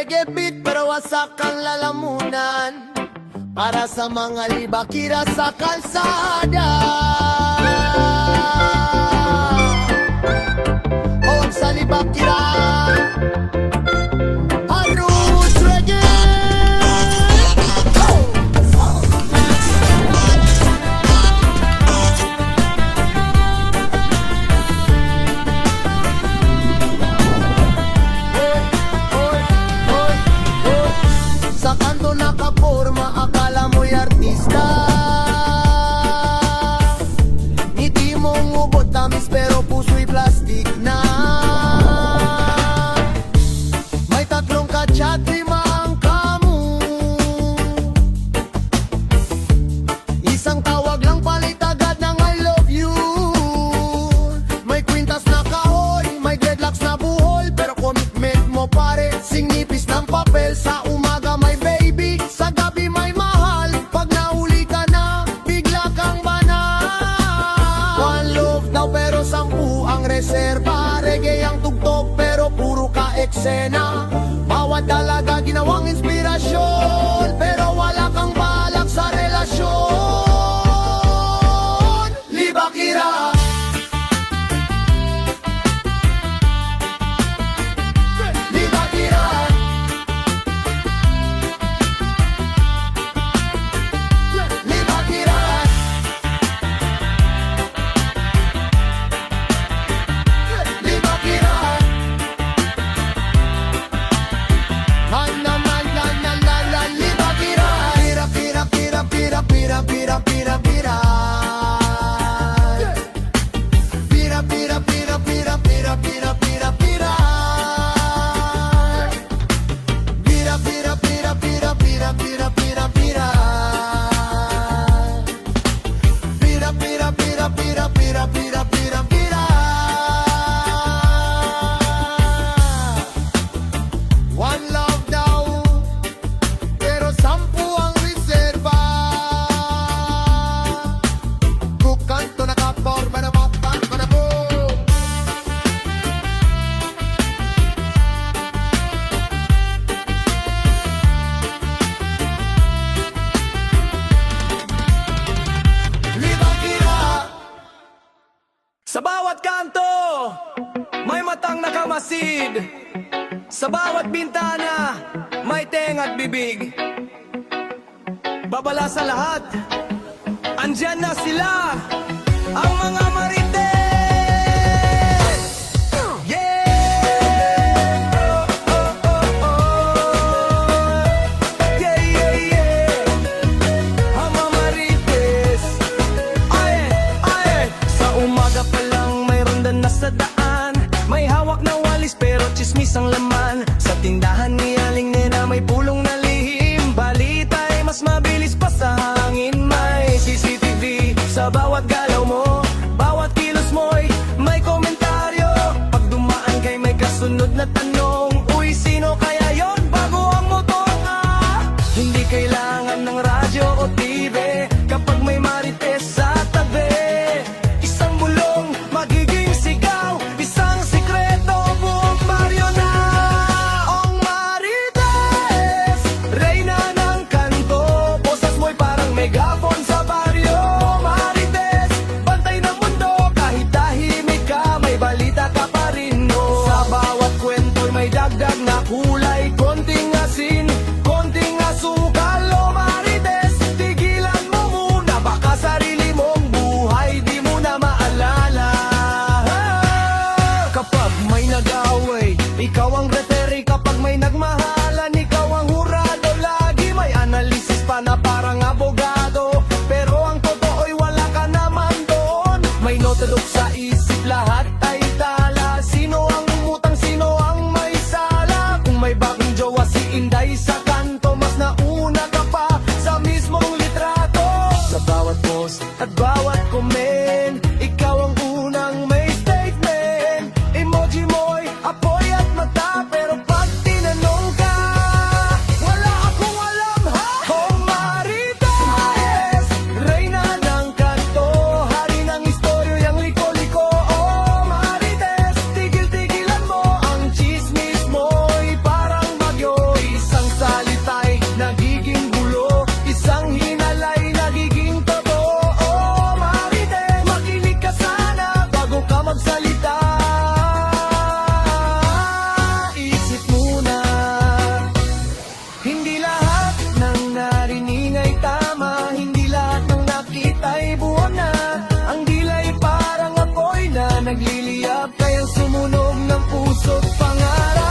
reggae beat pero wasak ang lalamunan. Para sa mga libakira sa kalsada. O sa libakira Roots Reggae. Sa kanto nakaporma, akala mo'y artista. Ngiti mong ubod tamis pero puso'y plastic na. May tatlong kachat, lima ang kamu. Isang tawag lang palit agad ng I love you. May kwintas na kahoy, may dreadlocks na buhol, pero commitment mo pare, singnipis ng papel. Sa umaga may baby, sa gabi may mahal. Pag nahuli ka na, bigla kang banal. One love daw pero 10 ang reserba. Reggae ang tugtog pero puro ka eksena. Bawat dalaga ginawang inspirasyon, pero wala kang balak sa relasyon. Libakira. Libakira. Libakira. Libakira. Libakira. Pira, pira, pira, pira, pira, pira, pira, pira. Pira, pira, pira, pira, pira, pira, pira, pira. Pira, pira, pira, pira, pira, pira, pira, pira. Pira, pira, pira, pira, pira, pira, pira, pira. One love daw, pero 10 ang reserva. Kukanto nakaporma na mapa, manabo. Libakira. Sa bawat kanto, may matang nakamasid. Sa bawat bintana, may tenga't bibig. Babala sa lahat, andyan na sila, ang mga marites. Yeah! Oh, oh, oh, oh. Yeah, yeah, yeah. Ang mga marites. Aye, aye. Sa umaga pa lang may ronda na sa daan. May hawak na walis pero chismis ang laman. Sa tindahan ni Aling Nena may pulong na lihim. Balita ay mas mabilis pa sa hangin. May CCTV sa bawat galaw mo, bawat kilos mo'y may komentaryo. Pag dumaan kay may kasunod na tanong, uy, sino kaya yon bago ang motor? Hindi kailangan ng radyo o TV kapag may marites sa tabi. Isang bulong, magiging sigaw, isang sikreto, buong baryo na. Ang marites, reyna ng kanto, boses mo'y parang megaphone sa baryo. Marites, bantay ng mundo, kahit tahimik ka, may balita ka pa rin, no. Sa bawat kwento'y may dagdag na kulay, konting asin, konting asukal. O marites, tigilan mo muna, baka sarili mong buhay di mo na maalala. Kapag may nag-away, ikaw ang referee. Kapag may nagmahalan, ikaw ang hurado. Lagi may analisis pa na parang abogado, pero ang totoo'y wala ka naman doon. May notebook sa isip, lahat ay tala. Sino ang umutang, sino ang may sala? Kung may bagong jowa si Inday sa kanto, mas nauna ka pa sa mismong litrato. Sa bawat post at bawat comment, ikaw ang unang may statement. Emoji mo'y apoy at mata, pero pag tinanong ka, wala akong alam, ha? Oh marites, reyna ng kanto, hari ng istoryo, yang liko-liko. Oh nagliliyab, kayang sumunog ng puso't pangarap.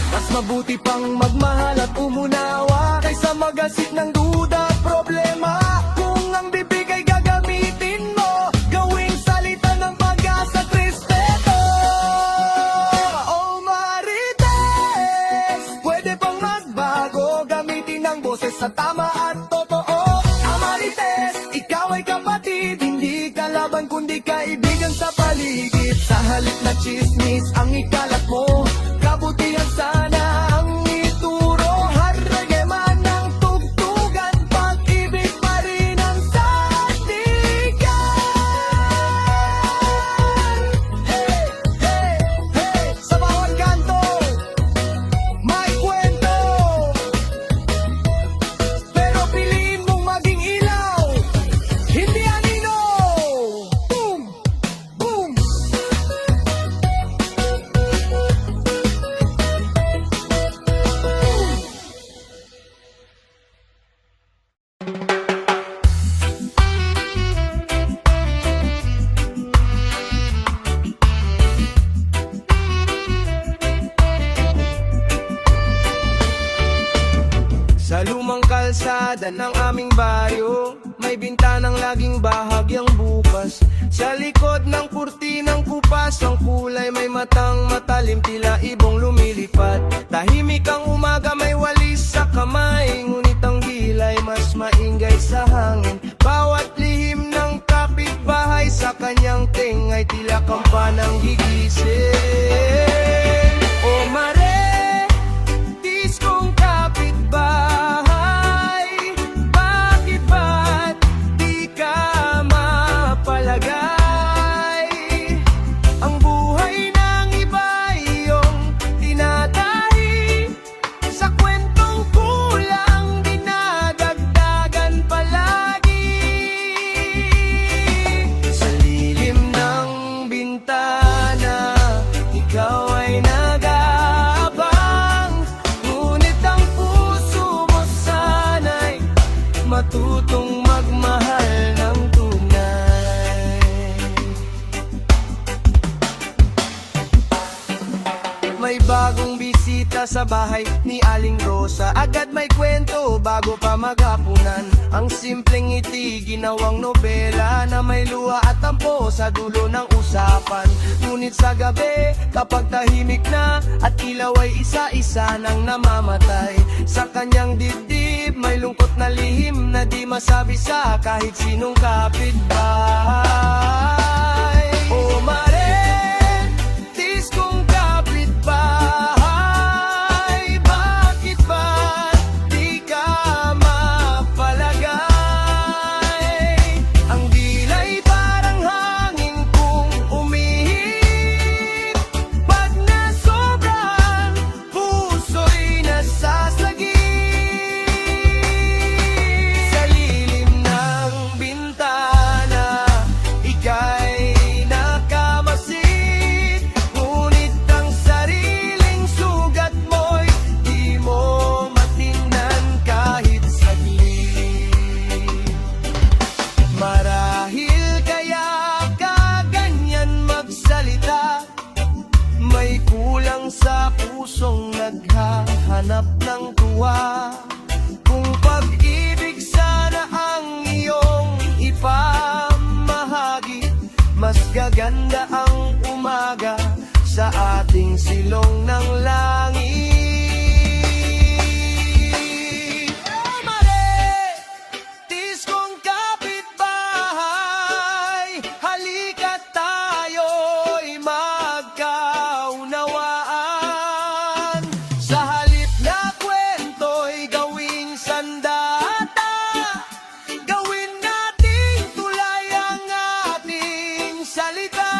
Mas mabuti pang magmahal at umunawa kaysa magasik ng duda at problema. Kung ang bibig ay gagamitin mo, gawing salita ng pag-asa at respeto. Oh Marites, pwede pang magbago, gamitin ang boses sa tama at totoo. Marites, ikaw ay kapatid, hindi kalaban kundi kaibigan sa paligid. Sa halip na chismis ang ikalat mo, kabutihan sana ang ituro. Harage man ang tugtugan, pag-ibig pa rin ang sandigan. Hey, hey, hey, sa bawat kanto may kwento, pero piliin mong maging ilaw, hindi anino. Boom! Boom! Sa lumang kalsada ng aming baryo, may bintanang laging bahagyang bukas. Sa likod ng kurtinang kupas, ang kulay may matang matalim, tila ibong lumilipad. Tahimik ang umaga, may walis sa kamay, ngunit ang gilay mas maingay sa hangin. Bawat lihim ng kapitbahay sa kanyang tingay, tila kampanang gigising. O mare, diskong kapitbahay, bakit ba't di ka mapalagay? Ang buhay ng iba iyong tinatahi, sa kwentong kulang dinadagdagan palagi. Sa lilim ng bintana, ikaw ay nag-aabang, ngunit ang puso mo sana'y matutong magmahal ng tunay. May bagong bisita sa bahay ni Aling Rosa, agad may kwento bago pa maghapunan. Ang simpleng ngiti ginawang nobela, na may luha at tampo sa dulo ng usapan. Ngunit sa gabi, kapag tahimik na at ilaw ay isa-isa nang namamatay, sa kanyang dibdib may lungkot na lihim na di masabi sa kahit sinong kapitbahay. O mare, diskong kapitbahay, bakit ba di ka mapalagay? Ang dilay parang hangin kung umihip, pag nasobrahan, puso'y nasasagip. Sa lilim ng bintana, ika'y nakamasid, ngunit ang sariling sugat mo'y di mo matingnan kahit saglit. Marahil kaya ka ganyan magsalita, may kulang sa pusong naghahanap ng tuwa. Kung pag-ibig sana ang iyong ipamahagi, mas gaganda ang umaga sa ating silong ng langit. Oh, mare, diskong kapitbahay, halika tayo'y magkaunawaan. Sa halip na kwento'y gawing sandata, gawin nating tulay ang ating salita.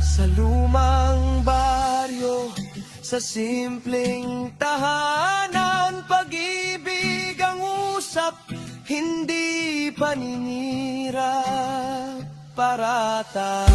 Sa lumang baryo, sa simpleng tahanan, pag-ibig ang usap, hindi paninira, parata.